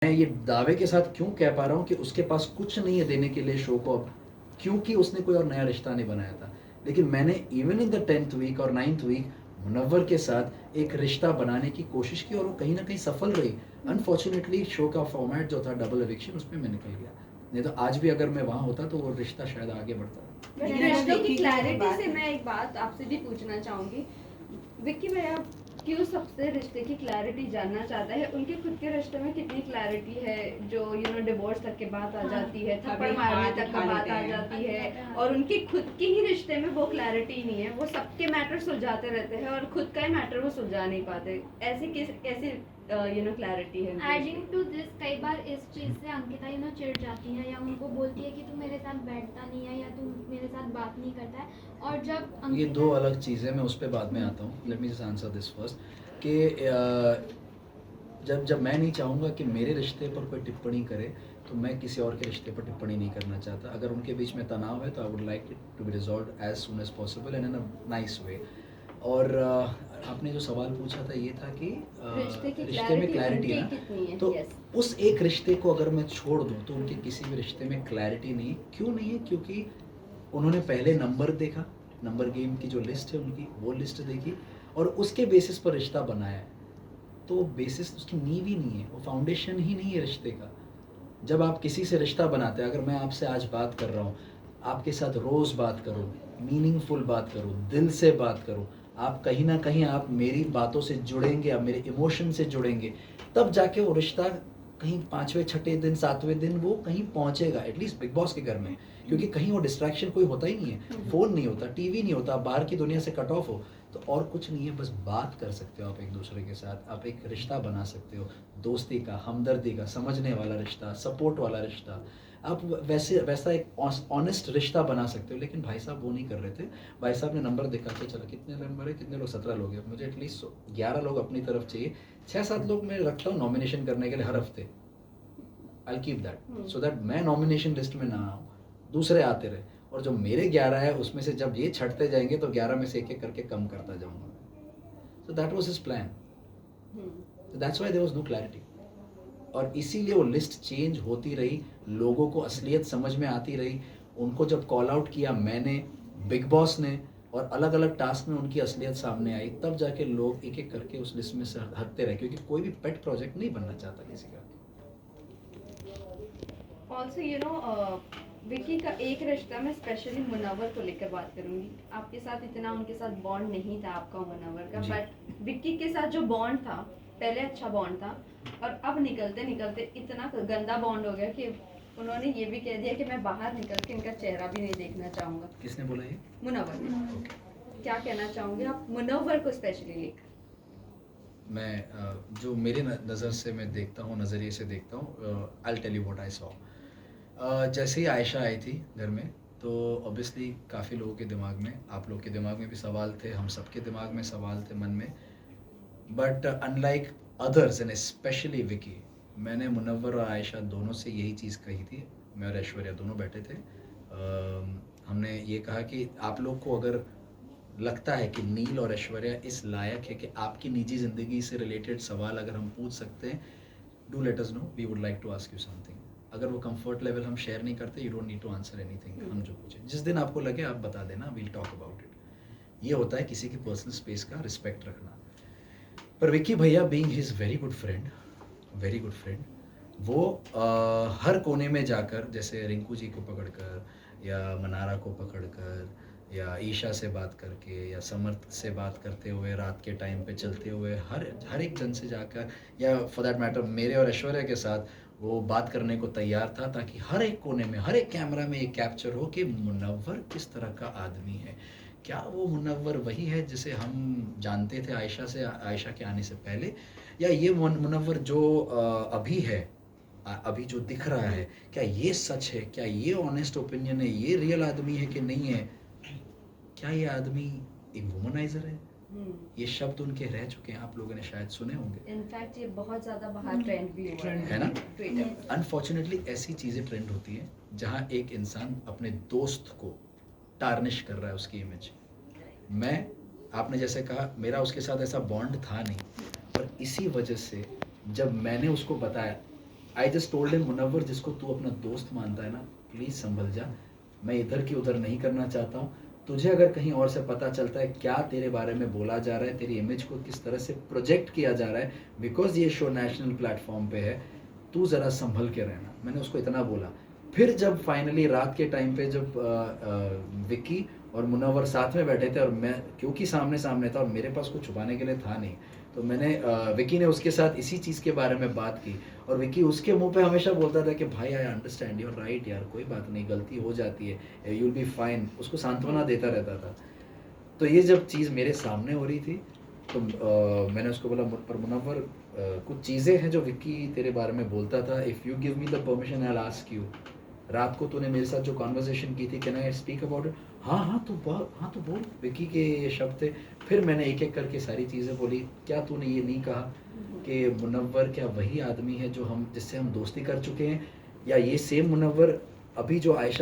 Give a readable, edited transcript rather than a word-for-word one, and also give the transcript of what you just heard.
मैं ये दावे के साथ क्यों कह पा रहा हूँ कि उसके पास कुछ नहीं है देने के लिए शो को अब, क्योंकि उसने कोई और नया रिश्ता नहीं बनाया था। लेकिन मैंने even in the 10th week और 9th वीक मुनव्वर के साथ एक रिश्ता बनाने की कोशिश की और वो कहीं ना कहीं सफल रही। अनफॉर्चुनेटली शो का फॉर्मेट जो था डबल एविक्शन, उसमें मैं निकल गया, नहीं तो आज भी अगर मैं वहाँ होता तो वो रिश्ता शायद आगे बढ़ता। रिश्तों की क्लैरिटी से मैं एक बात आपसे भी पूछना चाहूंगी, विक्की भैया क्यों सबसे रिश्ते की क्लैरिटी जानना चाहता है? उनके खुद के रिश्ते में कितनी क्लैरिटी है जो डिवोर्स तक के बात आ जाती है, थप्पड़ मारने तक का बात आ जाती है, और उनके खुद के ही रिश्ते में वो क्लैरिटी नहीं है। वो सबके मैटर सुलझाते रहते हैं और खुद का ही मैटर वो सुलझा नहीं पाते। ऐसी कैसी क्लैरिटी है? एडिंग टू दिस, कई बार इस चीज से अंकिता चिढ़ जाती है या उनको बोलती है कि तू मेरे साथ बैठता नहीं है या तू मेरे साथ बात नहीं करता है। और जब ये दो अलग चीज़ें, मैं उस पर बाद में आता हूँ। Let me just answer this first कि जब मैं नहीं चाहूँगा कि मेरे रिश्ते पर कोई टिप्पणी करे, तो मैं किसी और के रिश्ते पर टिप्पणी नहीं करना चाहता। अगर उनके बीच में तनाव है तो I would like it to be resolve as soon as possible and in a nice way. और आपने जो सवाल पूछा था ये था कि रिश्ते में क्लैरिटी है ना, तो उस एक रिश्ते को अगर मैं छोड़ दूँ तो उनके किसी भी रिश्ते में क्लैरिटी नहीं। क्यों नहीं है? क्योंकि उन्होंने पहले नंबर देखा, नंबर गेम की जो लिस्ट है उनकी, वो लिस्ट देखी और उसके बेसिस पर रिश्ता बनाया है। तो बेसिस उसकी नींव ही नहीं है, वो फाउंडेशन ही नहीं है रिश्ते का। जब आप किसी से रिश्ता बनाते हैं, अगर मैं आपसे आज बात कर रहा हूँ, आपके साथ रोज़ बात करूँ, मीनिंगफुल बात करूँ, दिल से बात करूँ, आप कहीं ना कहीं आप मेरी बातों से जुड़ेंगे, आप मेरे इमोशन से जुड़ेंगे, तब जाके वो रिश्ता कहीं 5वें 6ठे दिन 7वें दिन वो कहीं पहुँचेगा, एटलीस्ट बिग बॉस के घर में। क्योंकि कहीं वो डिस्ट्रैक्शन कोई होता ही नहीं है, फ़ोन नहीं होता, टीवी नहीं होता, बाहर की दुनिया से कट ऑफ हो, तो और कुछ नहीं है, बस बात कर सकते हो आप एक दूसरे के साथ, आप एक रिश्ता बना सकते हो, दोस्ती का, हमदर्दी का, समझने वाला रिश्ता, सपोर्ट वाला रिश्ता। आप वैसा एक ऑनेस्ट रिश्ता बना सकते हो। लेकिन भाई साहब वो नहीं कर रहे थे। भाई साहब ने नंबर देखा कि चलो कितने नंबर है, कितने लोग, 17 लोग हैं, मुझे एटलीस्ट 11 लोग अपनी तरफ चाहिए, 6-7 लोग मैं रखता हूँ नॉमिनेशन करने के लिए हर हफ्ते। I keep that so that मैं नॉमिनेशन लिस्ट में ना आऊँ, दूसरे आते रहे, और जो मेरे 11 है उसमें से जब ये छटते जाएंगे तो 11 में से एक एक करके कम करता जाऊँगा। So that was his plan, that's why there was no clarity. और इसीलिए वो लिस्ट चेंज होती रही, लोगों को असलियत समझ में आती रही। उनको जब कॉल आउट किया मैंने, बिग बॉस ने, और अलग अलग टास्क में उनकी असलियत सामने आई, तब जाके लोग एक एक करके उस लिस्ट में से हटते रहे, क्योंकि कोई भी पेट प्रोजेक्ट नहीं बनना चाहता किसी का। ऑल्सो विकी का एक रिश्ता में स्पेशली मुनव्वर को लेकर बात करूंगी। आपके साथ इतना उनके साथ बॉन्ड नहीं था आपका मुनव्वर का, बट विक्की के साथ जो बॉन्ड था पहले अच्छा बॉन्ड था, और अब निकलते निकलते इतना गंदा बॉन्ड हो गया कि उन्होंने ये भी कह दिया कि मैं बाहर निकल के इनका चेहरा भी नहीं देखना चाहूँगा। किसने बोला ये? मुनव्वर ने। क्या कहना चाहूँगे आप मुनव्वर को स्पेशली लेकर? मैं जो मेरे नज़र से मैं देखता हूँ, नज़रिए से देखता हूँ, I will tell you what I saw. जैसे ही आयशा आई थी घर में, तो ऑब्वियसली काफ़ी लोगों के दिमाग में, आप लोग के दिमाग में भी सवाल थे, हम सबके दिमाग में सवाल थे मन में। But unlike others and specially Vicky, मैंने मुनव्वर और आयशा दोनों से यही चीज़ कही थी। मैं और ऐश्वर्या दोनों बैठे थे, हमने ये कहा कि आप लोग को अगर लगता है कि नील और ऐश्वर्या इस लायक है कि आपकी निजी ज़िंदगी से रिलेटेड सवाल अगर हम पूछ सकते हैं, do let us know, we would like to ask you something. अगर वो कंफर्ट लेवल हम शेयर नहीं करते, you don't need to answer anything. हम जो पूछे, जिस दिन आपको लगे आप बता देना, वील टॉक अबाउट इट। ये होता है किसी की पर्सनल स्पेस का रिस्पेक्ट रखना। पर विक्की भैया being his very good friend, very good friend, वो हर कोने में जाकर, जैसे रिंकू जी को पकड़कर या मनारा को पकड़कर या ईशा से बात करके या समर्थ से बात करते हुए, रात के टाइम पे चलते हुए, हर एक जन से जाकर, या फॉर दैट मैटर मेरे और ऐश्वर्या के साथ वो बात करने को तैयार था, ताकि हर एक कोने में, हर एक कैमरा में ये कैप्चर हो कि मुनव्वर किस तरह का आदमी है। क्या वो मुनव्वर वही है जिसे हम जानते थे आयशा के आने से पहले, या ये मुनव्वर जो अभी है, अभी जो दिख रहा है, क्या ये सच है? क्या ये ऑनेस्ट ओपिनियन है? ये रियल आदमी है कि नहीं है? क्या ये आदमी एक वुमनाइजर है? ये शब्द उनके रह चुके हैं, आप लोगों ने शायद सुने होंगे। इनफैक्ट ये बहुत ज़्यादा बाहर ट्रेंड भी हुआ है ना? ट्विटर। अनफॉर्चुनेटली ऐसी चीज़ें ट्रेंड होती हैं जहाँ एक इंसान अपने दोस्त को टार्निश कर रहा है, उसकी इमेज। मैं, आपने जैसे कहा, मेरा उसके साथ ऐसा बॉन्ड था नहीं, पर इसी वजह से जब मैंने उसको बताया I just told him, Munawar जिसको तू अपना दोस्त मानता है ना, प्लीज़ संभल जा, मैं इधर की उधर नहीं करना चाहता हूँ। तुझे अगर कहीं और से पता चलता है क्या तेरे बारे में बोला जा रहा है, तेरी इमेज को किस तरह से प्रोजेक्ट किया जा रहा है, बिकॉज ये शो नेशनल प्लेटफॉर्म पे है, तू ज़रा संभल के रहना। मैंने उसको इतना बोला। फिर जब फाइनली रात के टाइम पे जब विक्की और मुनव्वर साथ में बैठे थे और मैं क्योंकि सामने सामने था और मेरे पास कुछ छुपाने के लिए था नहीं, तो मैंने विक्की ने उसके साथ इसी चीज़ के बारे में बात की और विक्की उसके मुंह पे हमेशा बोलता था कि भाई आई अंडरस्टैंड, यूर राइट यार, कोई बात नहीं, गलती हो जाती है, यू विल बी फाइन, उसको सांत्वना देता रहता था। तो ये जब चीज़ मेरे सामने हो रही थी तो मैंने उसको बोला, पर मुनव्वर कुछ चीज़ें हैं जो विक्की तेरे बारे में बोलता था, if you give me the permission I will ask you, रात को तूने मेरे साथ जो कॉन्वर्सेशन की थी, can I speak about it? हाँ तो बोल, विक्की के ये शब्द थे। फिर मैंने एक एक करके सारी चीज़ें बोली। क्या तूने ये नहीं कहा कि मुनव्वर क्या वही आदमी है जो जिससे हम दोस्ती कर चुके हैं, या ये सेम मुनव्वर अभी जो आयशा